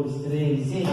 dois, três e...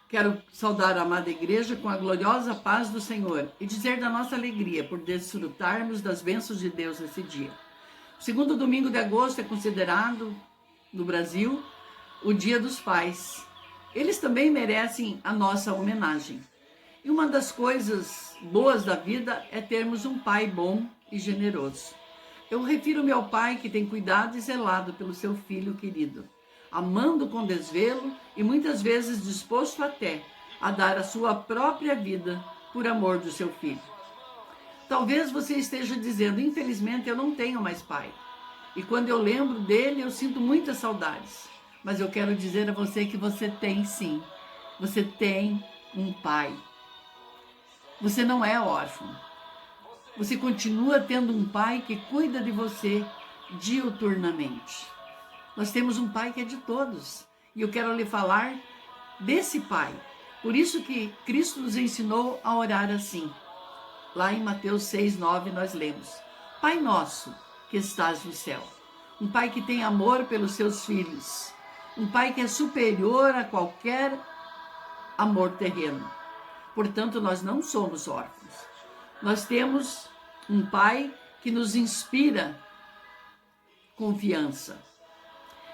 Quero saudar a amada igreja com a gloriosa paz do Senhor e dizer da nossa alegria por desfrutarmos das bênçãos de Deus nesse dia. O segundo domingo de agosto é considerado, no Brasil, o Dia dos Pais. Eles também merecem a nossa homenagem. E uma das coisas boas da vida é termos um pai bom e generoso. Eu refiro meu pai que tem cuidado e zelado pelo seu filho querido, amando com desvelo e muitas vezes disposto até a dar a sua própria vida por amor do seu filho. Talvez você esteja dizendo, infelizmente eu não tenho mais pai. E quando eu lembro dele, eu sinto muitas saudades. Mas eu quero dizer a você que você tem sim. Você tem um pai. Você não é órfão. Você continua tendo um pai que cuida de você diuturnamente. Nós temos um pai que é de todos. E eu quero lhe falar desse pai. Por isso que Cristo nos ensinou a orar assim. Lá em Mateus 6:9 nós lemos: Pai nosso que estás no céu. Um pai que tem amor pelos seus filhos. Um pai que é superior a qualquer amor terreno. Portanto, nós não somos órfãos. Nós temos um pai que nos inspira confiança.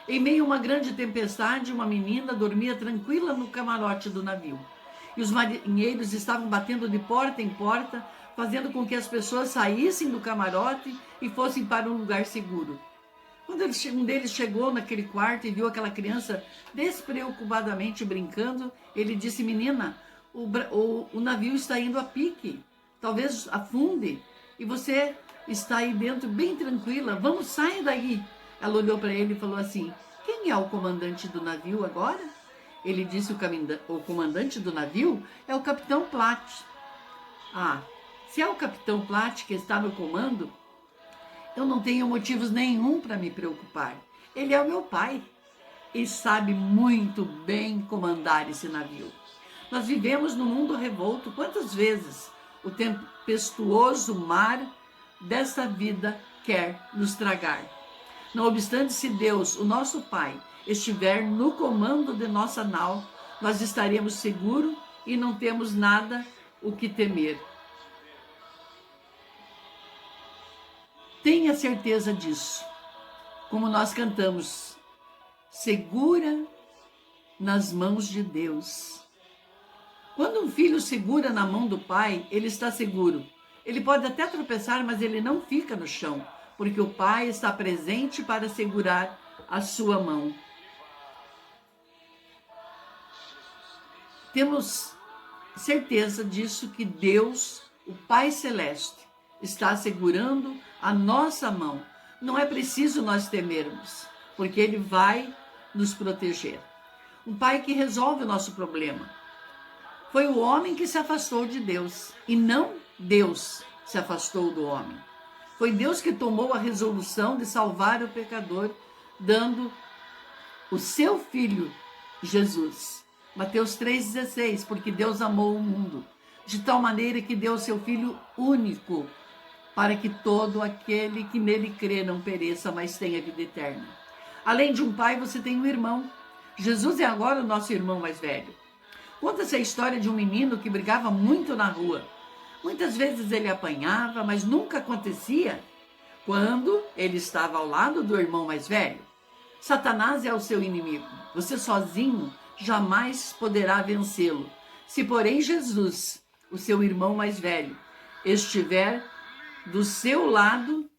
Em meio a uma grande tempestade, uma menina dormia tranquila no camarote do navio. E os marinheiros estavam batendo de porta em porta, fazendo com que as pessoas saíssem do camarote e fossem para um lugar seguro. Quando um deles chegou naquele quarto e viu aquela criança despreocupadamente brincando, ele disse: menina, o navio está indo a pique, talvez afunde, e você está aí dentro bem tranquila, vamos, saia daí. Ela olhou para ele e falou assim: quem é o comandante do navio agora? Ele disse: o comandante do navio é o capitão Platt. Ah, se é o capitão Platt que está no comando, eu não tenho motivos nenhum para me preocupar. Ele é o meu pai e sabe muito bem comandar esse navio. Nós vivemos num mundo revolto. Quantas vezes o tempestuoso mar dessa vida quer nos tragar? Não obstante, se Deus, o nosso Pai, estiver no comando de nossa nau, nós estaremos seguros e não temos nada o que temer. Tenha certeza disso. Como nós cantamos, segura nas mãos de Deus. Quando um filho segura na mão do pai, ele está seguro. Ele pode até tropeçar, mas ele não fica no chão, porque o pai está presente para segurar a sua mão. Temos certeza disso, que Deus, o Pai Celeste, está segurando a nossa mão. Não é preciso nós temermos, porque Ele vai nos proteger. Um Pai que resolve o nosso problema. Foi o homem que se afastou de Deus, e não Deus se afastou do homem. Foi Deus que tomou a resolução de salvar o pecador, dando o seu Filho, Jesus. Mateus 3,16, porque Deus amou o mundo, de tal maneira que deu o seu Filho único, para que todo aquele que nele crê não pereça, mas tenha vida eterna. Além de um pai, você tem um irmão. Jesus é agora o nosso irmão mais velho. Conta-se a história de um menino que brigava muito na rua. Muitas vezes ele apanhava, mas nunca acontecia quando ele estava ao lado do irmão mais velho. Satanás é o seu inimigo. Você sozinho jamais poderá vencê-lo. Se, porém, Jesus, o seu irmão mais velho, estiver do seu lado,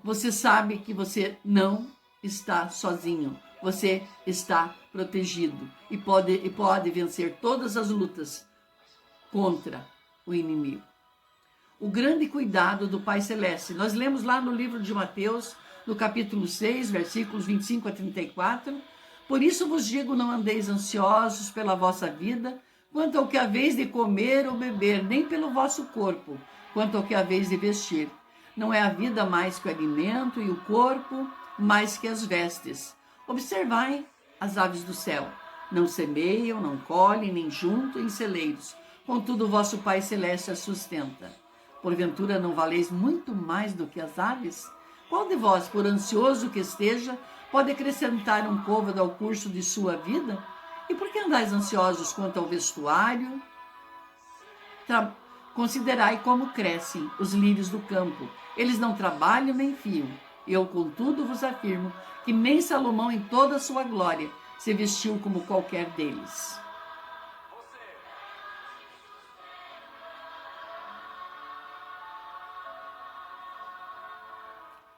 você sabe que você não está sozinho. Você está protegido e pode vencer todas as lutas contra o inimigo. O grande cuidado do Pai Celeste. Nós lemos lá no livro de Mateus, no capítulo 6, versículos 25 a 34. Por isso vos digo, não andeis ansiosos pela vossa vida, quanto ao que haveis de comer ou beber, nem pelo vosso corpo, quanto ao que haveis de vestir. Não é a vida mais que o alimento, e o corpo mais que as vestes. Observai as aves do céu. Não semeiam, não colhem, nem juntam em celeiros. Contudo, o vosso Pai Celeste as sustenta. Porventura não valeis muito mais do que as aves? Qual de vós, por ansioso que esteja, pode acrescentar um côvado ao curso de sua vida? E por que andais ansiosos quanto ao vestuário? Considerai como crescem os lírios do campo. Eles não trabalham nem fiam. Eu, contudo, vos afirmo que nem Salomão, em toda a sua glória, se vestiu como qualquer deles.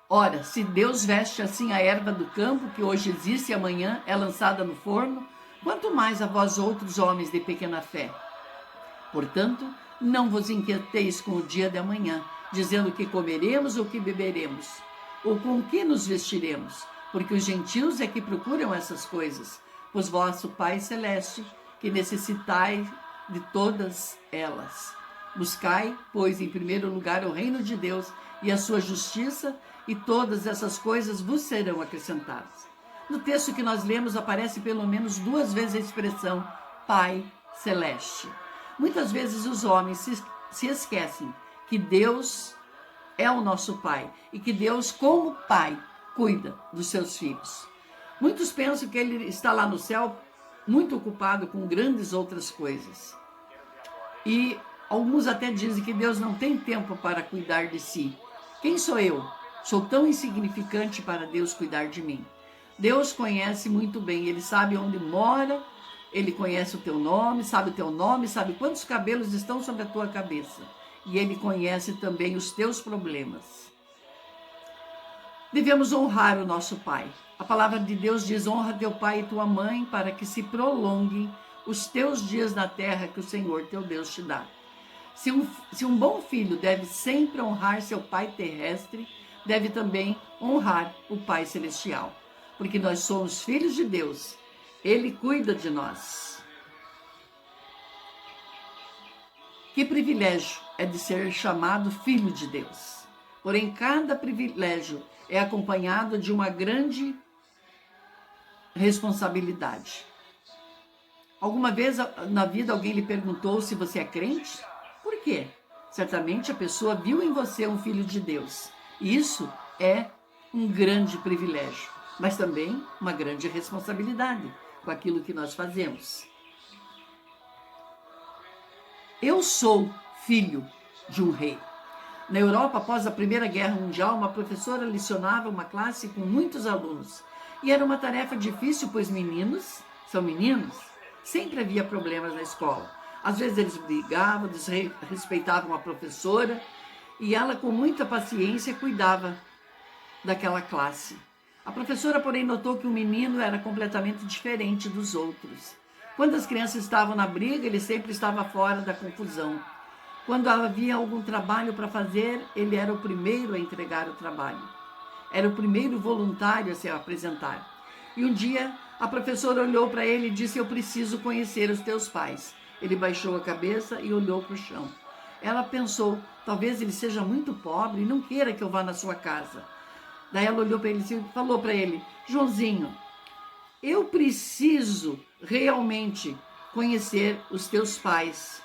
Ora, se Deus veste assim a erva do campo, que hoje existe e amanhã é lançada no forno, quanto mais a vós outros homens de pequena fé. Portanto, não vos inquieteis com o dia de amanhã, dizendo que comeremos ou que beberemos, ou com que nos vestiremos, porque os gentios é que procuram essas coisas, pois vosso Pai Celeste, que necessitai de todas elas. Buscai, pois, em primeiro lugar o reino de Deus e a sua justiça, e todas essas coisas vos serão acrescentadas. No texto que nós lemos aparece pelo menos 2 vezes a expressão Pai Celeste. Muitas vezes os homens se esquecem que Deus é o nosso Pai e que Deus, como Pai, cuida dos seus filhos. Muitos pensam que Ele está lá no céu muito ocupado com grandes outras coisas. E alguns até dizem que Deus não tem tempo para cuidar de si. Quem sou eu? Sou tão insignificante para Deus cuidar de mim. Deus conhece muito bem, Ele sabe onde mora, Ele conhece o teu nome, sabe quantos cabelos estão sobre a tua cabeça. E Ele conhece também os teus problemas. Devemos honrar o nosso Pai. A palavra de Deus diz: honra teu pai e tua mãe, para que se prolonguem os teus dias na terra que o Senhor teu Deus te dá. Se um bom filho deve sempre honrar seu pai terrestre, deve também honrar o Pai Celestial, porque nós somos filhos de Deus. Ele cuida de nós. Que privilégio é de ser chamado filho de Deus. Porém, cada privilégio é acompanhado de uma grande responsabilidade. Alguma vez na vida alguém lhe perguntou se você é crente? Por quê? Certamente a pessoa viu em você um filho de Deus. Isso é um grande privilégio. mas também uma grande responsabilidade com aquilo que nós fazemos. Eu sou filho de um rei. Na Europa, após a Primeira Guerra Mundial, uma professora lecionava uma classe com muitos alunos. E era uma tarefa difícil, pois meninos são meninos. Sempre havia problemas na escola. Às vezes eles brigavam, desrespeitavam a professora, e ela, com muita paciência, cuidava daquela classe. A professora, porém, notou que o menino era completamente diferente dos outros. Quando as crianças estavam na briga, ele sempre estava fora da confusão. Quando havia algum trabalho para fazer, ele era o primeiro a entregar o trabalho. Era o primeiro voluntário a se apresentar. E um dia, a professora olhou para ele e disse: eu preciso conhecer os teus pais. Ele baixou a cabeça e olhou para o chão. Ela pensou: talvez ele seja muito pobre e não queira que eu vá na sua casa. Daí ela olhou para ele e falou para ele: Joãozinho, eu preciso realmente conhecer os teus pais.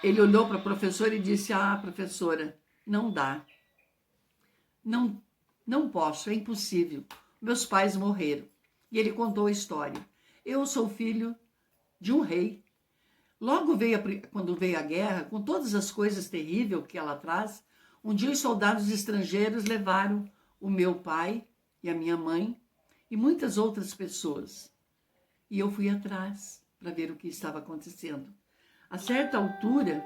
Ele olhou para a professora e disse: professora, não dá. Não posso, é impossível. Meus pais morreram. E ele contou a história. Eu sou filho de um rei. Logo quando veio a guerra, com todas as coisas terríveis que ela traz, um dia os soldados estrangeiros levaram o meu pai e a minha mãe e muitas outras pessoas. E eu fui atrás para ver o que estava acontecendo. A certa altura,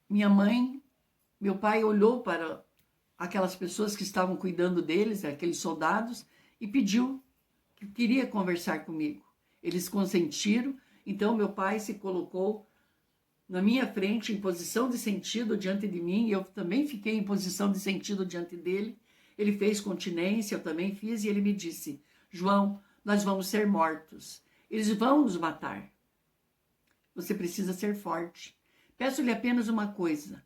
meu pai olhou para aquelas pessoas que estavam cuidando deles, aqueles soldados, e pediu que queria conversar comigo. Eles consentiram, então meu pai se colocou na minha frente, em posição de sentido diante de mim, e eu também fiquei em posição de sentido diante dele. Ele fez continência, eu também fiz, e ele me disse: João, nós vamos ser mortos. Eles vão nos matar. Você precisa ser forte. Peço-lhe apenas uma coisa.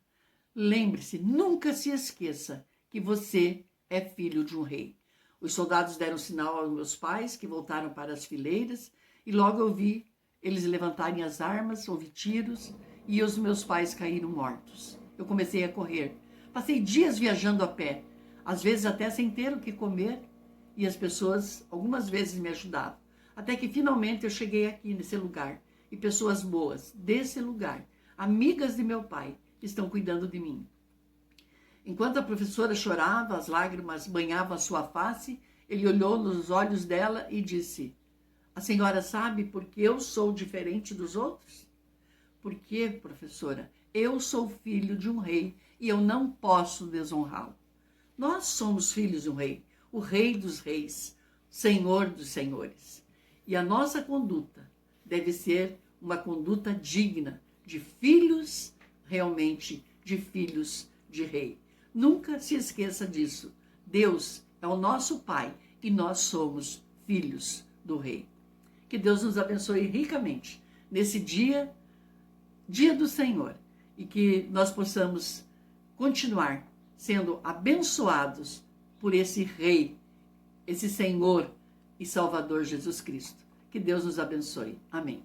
Lembre-se, nunca se esqueça que você é filho de um rei. Os soldados deram sinal aos meus pais, que voltaram para as fileiras, e logo eu vi eles levantarem as armas, ouvi tiros, e os meus pais caíram mortos. Eu comecei a correr. Passei dias viajando a pé, às vezes até sem ter o que comer, e as pessoas algumas vezes me ajudavam. Até que finalmente eu cheguei aqui nesse lugar, e pessoas boas desse lugar, amigas de meu pai, estão cuidando de mim. Enquanto a professora chorava, as lágrimas banhavam a sua face, ele olhou nos olhos dela e disse: a senhora sabe por que eu sou diferente dos outros? Porque, professora, eu sou filho de um rei e eu não posso desonrá-lo. Nós somos filhos de um rei, o rei dos reis, senhor dos senhores. E a nossa conduta deve ser uma conduta digna de filhos, realmente de filhos de rei. Nunca se esqueça disso. Deus é o nosso Pai e nós somos filhos do rei. Que Deus nos abençoe ricamente nesse dia do Senhor, e que nós possamos continuar sendo abençoados por esse Rei, esse Senhor e Salvador Jesus Cristo. Que Deus nos abençoe. Amém.